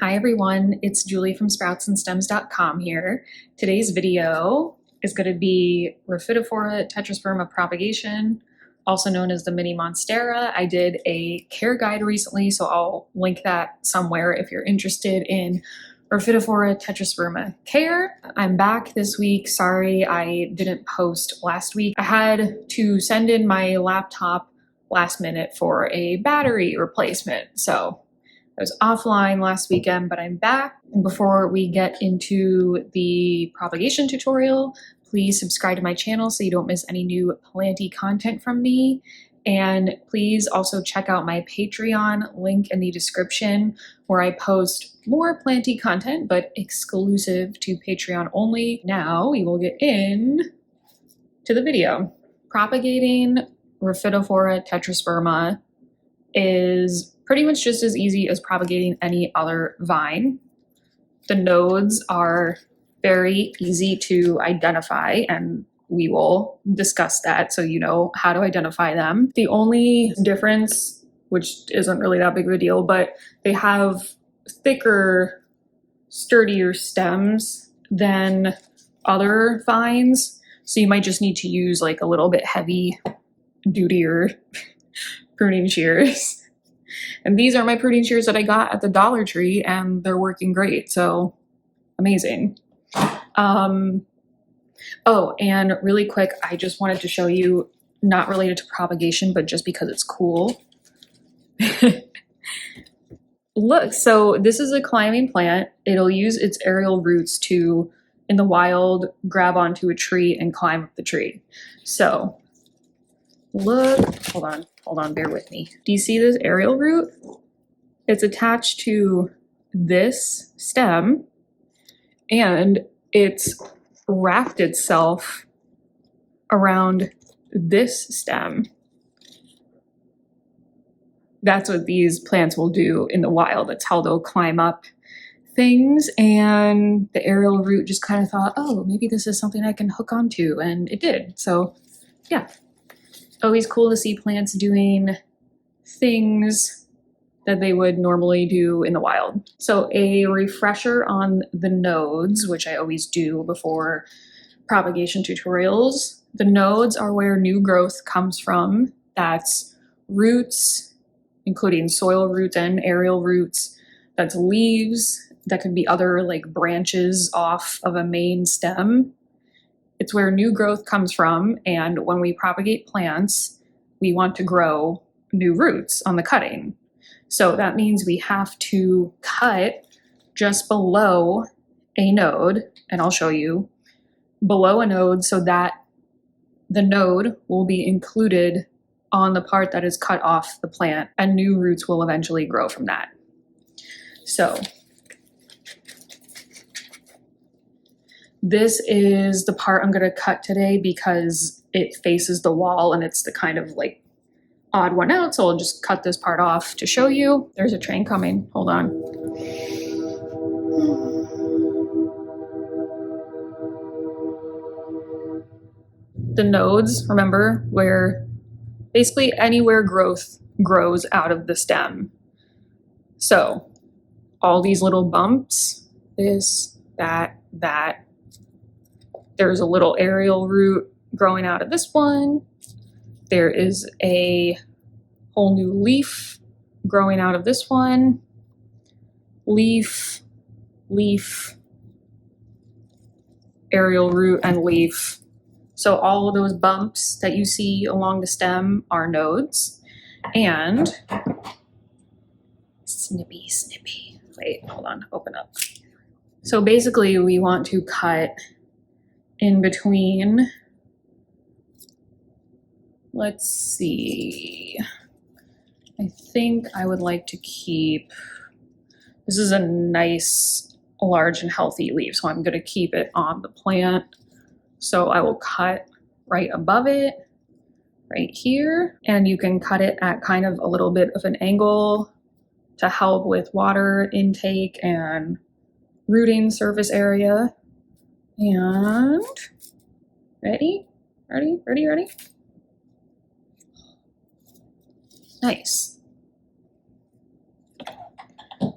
Hi everyone, it's Julie from sproutsandstems.com here. Today's video is going to be Rhaphidophora tetrasperma propagation, also known as the mini monstera. I did a care guide recently, so I'll link that somewhere if you're interested in Rhaphidophora tetrasperma care. I'm back this week. Sorry I didn't post last week. I had to send in my laptop last minute for a battery replacement, so I was offline last weekend, but I'm back. Before we get into the propagation tutorial, please subscribe to my channel so you don't miss any new planty content from me. And please also check out my Patreon link in the description where I post more planty content, but exclusive to Patreon only. Now we will get in to the video. Propagating Rhaphidophora tetrasperma is pretty much just as easy as propagating any other vine. The nodes are very easy to identify, and we will discuss that so you know how to identify them. The only difference, which isn't really that big of a deal, but they have thicker, sturdier stems than other vines, so you might just need to use like a little bit heavy dutier pruning shears. And these are my pruning shears that I got at the Dollar Tree, and they're working great, so amazing. Oh, and really quick, I just wanted to show you, not related to propagation, but just because it's cool. Look, so this is a climbing plant. It'll use its aerial roots to, in the wild, grab onto a tree and climb up the tree. So look, hold on, bear with me. Do you see this aerial root? It's attached to this stem and it's wrapped itself around this stem. That's what these plants will do in the wild. That's how they'll climb up things, and the aerial root just kind of thought, oh, maybe this is something I can hook onto, and it did. So yeah. Always cool to see plants doing things that they would normally do in the wild. So a refresher on the nodes, which I always do before propagation tutorials. The nodes are where new growth comes from. That's roots, including soil roots and aerial roots. That's leaves. That could be other like branches off of a main stem. It's where new growth comes from, and when we propagate plants, we want to grow new roots on the cutting. So that means we have to cut just below a node, and I'll show you, below a node so that the node will be included on the part that is cut off the plant, and new roots will eventually grow from that. So this is the part I'm going to cut today because it faces the wall and it's the kind of like odd one out. So I'll just cut this part off to show you. There's a train coming. Hold on. The nodes, remember, where basically anywhere growth grows out of the stem. So all these little bumps, this, that, that. There's a little aerial root growing out of this one. There is a whole new leaf growing out of this one. Leaf, leaf, aerial root, and leaf. So all of those bumps that you see along the stem are nodes. And snippy, snippy. Wait, hold on, open up. So basically we want to cut in between, let's see, I think I would like to keep, this is a nice, large and healthy leaf, so I'm going to keep it on the plant. So I will cut right above it, right here, and you can cut it at kind of a little bit of an angle to help with water intake and rooting surface area. And ready? Nice.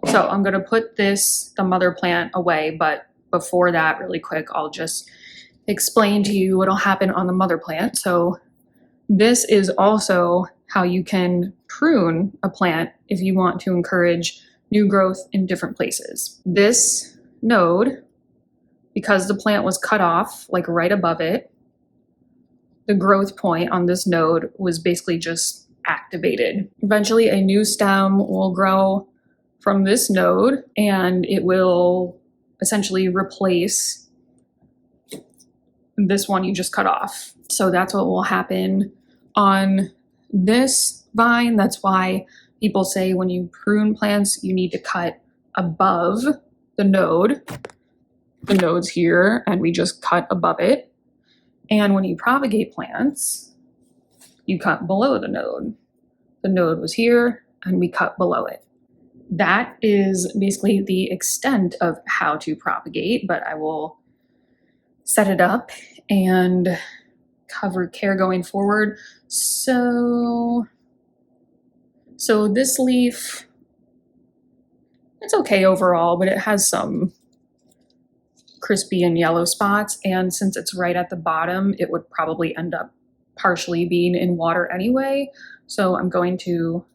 So I'm gonna put the mother plant away, but before that, really quick, I'll just explain to you what'll happen on the mother plant. So this is also how you can prune a plant if you want to encourage new growth in different places. This node, because the plant was cut off, like right above it, the growth point on this node was basically just activated. Eventually, a new stem will grow from this node, and it will essentially replace this one you just cut off. So that's what will happen on this vine. That's why people say when you prune plants, you need to cut above the node. The node's here, and we just cut above it. And when you propagate plants, you cut below the node. The node was here, and we cut below it. That is basically the extent of how to propagate, but I will set it up and cover care going forward. So this leaf, it's okay overall, but it has some crispy and yellow spots, and since it's right at the bottom, it would probably end up partially being in water anyway. So I'm going to,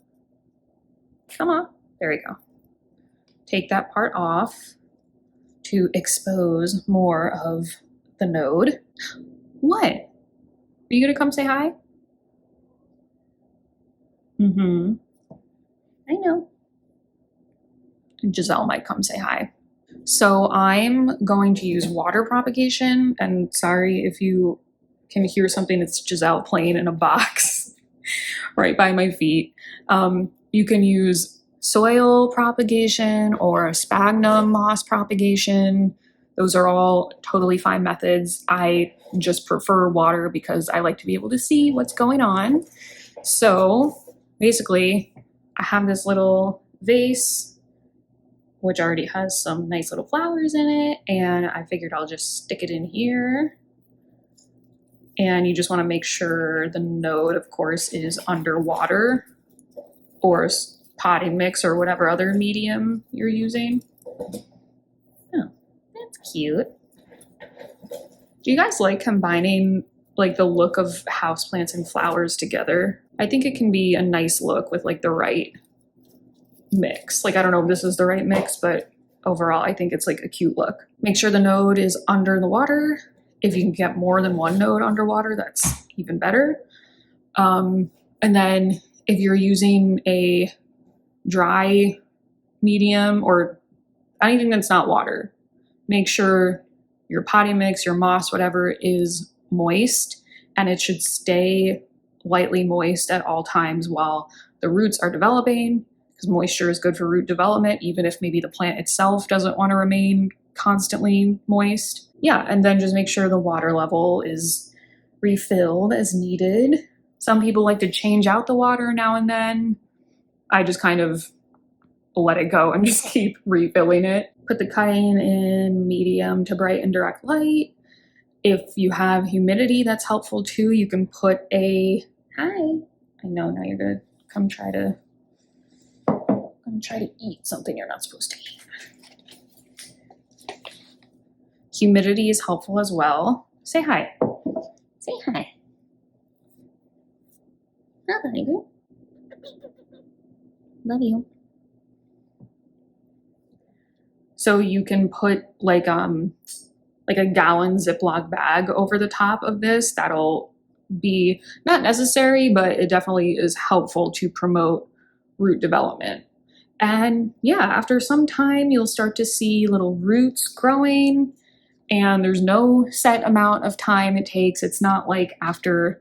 come on, there we go. Take that part off to expose more of the node. What? Are you gonna come say hi? I know. Giselle might come say hi. So I'm going to use water propagation, and sorry if you can hear something, it's Giselle playing in a box right by my feet. You can use soil propagation or a sphagnum moss propagation. Those are all totally fine methods. I just prefer water because I like to be able to see what's going on. So basically, I have this little vase which already has some nice little flowers in it, and I figured I'll just stick it in here. And you just want to make sure the node, of course, is underwater or potting mix or whatever other medium you're using. Oh, that's cute. Do you guys like combining like the look of houseplants and flowers together? I think it can be a nice look with like the right mix. Like, I don't know if this is the right mix, but overall I think it's like a cute look. Make sure the node is under the water. If you can get more than one node underwater, that's even better. And then if you're using a dry medium or anything that's not water, make sure your potting mix, your moss, whatever is moist, and it should stay lightly moist at all times while the roots are developing, because moisture is good for root development, even if maybe the plant itself doesn't want to remain constantly moist. Yeah, and then just make sure the water level is refilled as needed. Some people like to change out the water now and then. I just kind of let it go and just keep refilling it. Put the cutting in medium to bright and direct light. If you have humidity, that's helpful too. You can put a, hi, I know now you're gonna come try to eat something you're not supposed to eat. Humidity is helpful as well. Say hi. Say hi. Hi, baby. Love you. So you can put like a gallon Ziploc bag over the top of this. That'll be not necessary, but it definitely is helpful to promote root development. And yeah, after some time, you'll start to see little roots growing, and there's no set amount of time it takes. It's not like after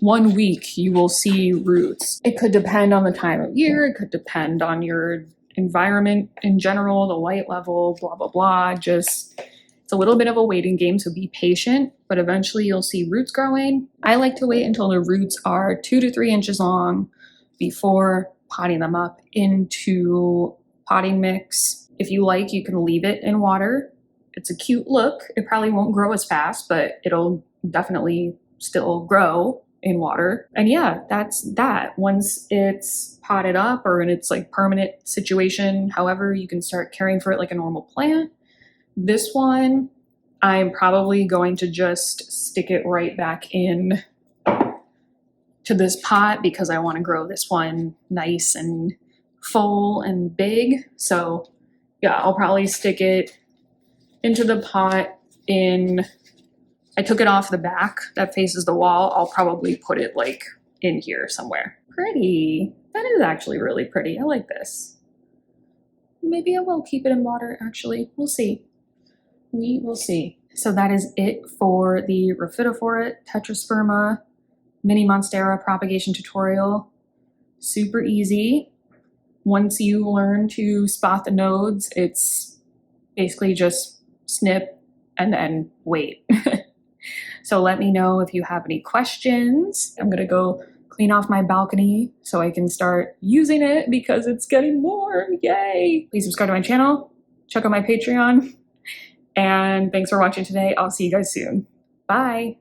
1 week you will see roots. It could depend on the time of year. It could depend on your environment in general, the light level, blah, blah, blah. Just, it's a little bit of a waiting game, so be patient, but eventually you'll see roots growing. I like to wait until the roots are 2 to 3 inches long before potting them up into potting mix. If you like, you can leave it in water. It's a cute look. It probably won't grow as fast, but it'll definitely still grow in water. And yeah, that's that. Once it's potted up or in its like permanent situation, however, you can start caring for it like a normal plant. This one, I'm probably going to just stick it right back in to this pot because I want to grow this one nice and full and big. So yeah, I'll probably stick it into the pot I took it off the back that faces the wall. I'll probably put it like in here somewhere. Pretty. That is actually really pretty. I like this. Maybe I will keep it in water actually. We'll see. We will see. So that is it for the Rhaphidophora tetrasperma mini monstera propagation tutorial. Super easy. Once you learn to spot the nodes, it's basically just snip and then wait. So let me know if you have any questions. I'm gonna go clean off my balcony so I can start using it because it's getting warm, yay! Please subscribe to my channel, check out my Patreon, and thanks for watching today. I'll see you guys soon. Bye.